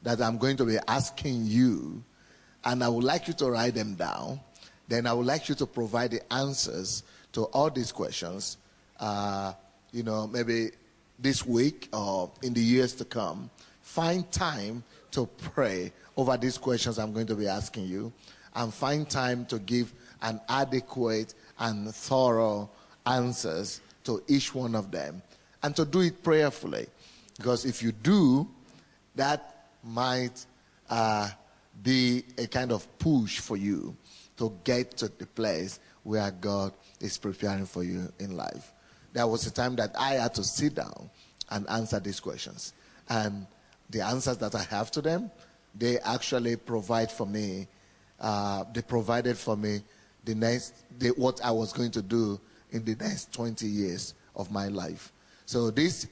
that I'm going to be asking you, and I would like you to write them down. Then I would like you to provide the answers to all these questions, maybe this week or in the years to come. Find time to pray over these questions I'm going to be asking you, and find time to give an adequate and thorough answers to each one of them, and to do it prayerfully. Because if you do, that might be a kind of push for you to get to the place where God is preparing for you in life. There was a time that I had to sit down and answer these questions. And the answers that I have to them, they actually provide for me, they provided for me what I was going to do in the next 20 years of my life. So these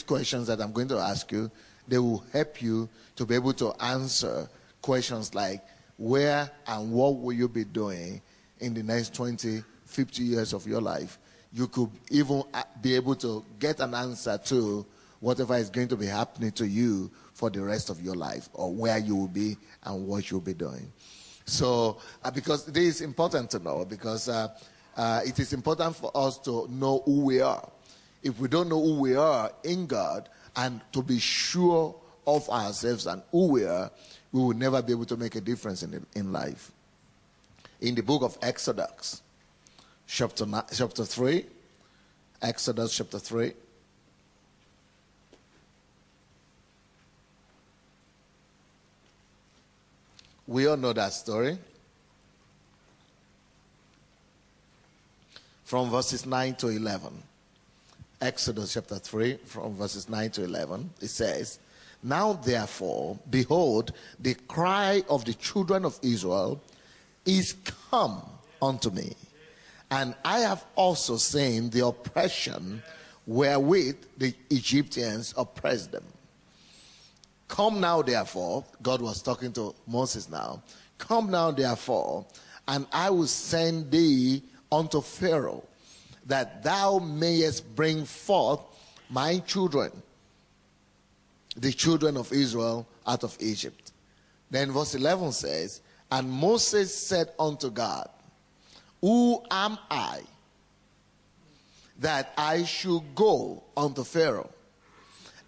questions that I'm going to ask you, they will help you to be able to answer questions like, where and what will you be doing in the next 20, 50 years of your life? You could even be able to get an answer to whatever is going to be happening to you for the rest of your life, or where you will be and what you'll be doing. So, because this is important to know, because it is important for us to know who we are. If we don't know who we are in God, and to be sure of ourselves and who we are, we will never be able to make a difference in life. In the book of Exodus, chapter 3, Exodus chapter 3. We all know that story. From verses 9 to 11. Exodus chapter 3, from verses 9 to 11, it says, "Now therefore, behold, the cry of the children of Israel is come unto me, and I have also seen the oppression wherewith the Egyptians oppressed them. Come now therefore," God was talking to Moses now, "come now therefore, and I will send thee unto Pharaoh, that thou mayest bring forth my children, the children of Israel, out of Egypt." Then verse 11 says, "And Moses said unto God, Who am I, that I should go unto Pharaoh,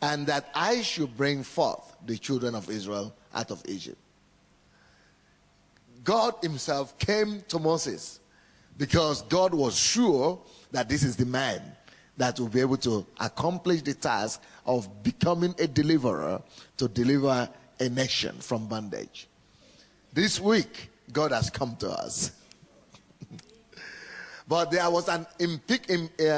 and that I should bring forth the children of Israel out of Egypt?" God himself came to Moses, because God was sure that this is the man that will be able to accomplish the task of becoming a deliverer, to deliver a nation from bondage. This week, God has come to us. But there was an impediment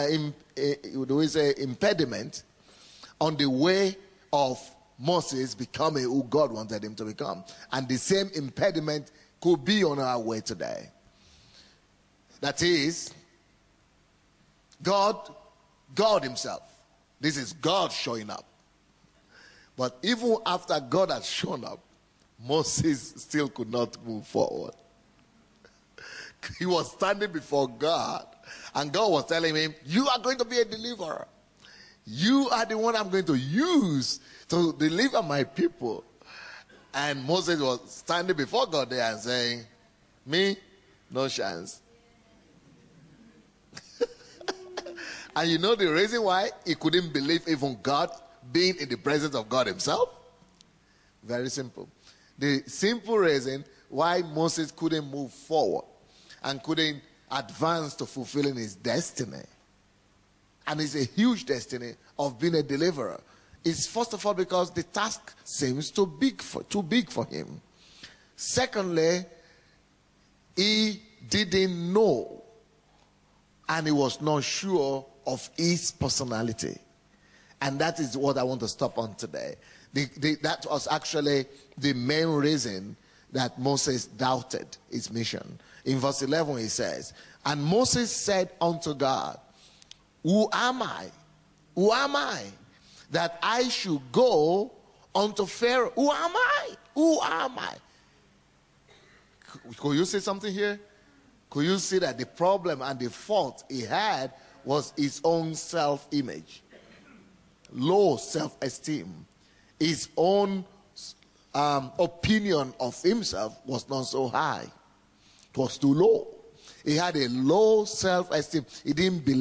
on the way of Moses becoming who God wanted him to become. And the same impediment could be on our way today. That is, God himself. This is God showing up. But even after God had shown up, Moses still could not move forward. He was standing before God, and God was telling him, "You are going to be a deliverer. You are the one I'm going to use to deliver my people." And Moses was standing before God there and saying, "Me, no chance." And you know the reason why he couldn't believe even God, being in the presence of God himself? Very simple. The simple reason why Moses couldn't move forward and couldn't advance to fulfilling his destiny, and it's a huge destiny of being a deliverer, is first of all because the task seems too big for him. Secondly, he didn't know, and he was not sure of his personality. And that is what I want to stop on today. That was actually the main reason that Moses doubted his mission. In verse 11 he says, "And Moses said unto God, Who am I? Who am I, that I should go unto Pharaoh? Who am I? Who am I?" Could you see something here? Could you see that the problem and the fault he had was his own self-image, low self-esteem, his own opinion of himself was not so high. It was too low. He had a low self-esteem. He didn't believe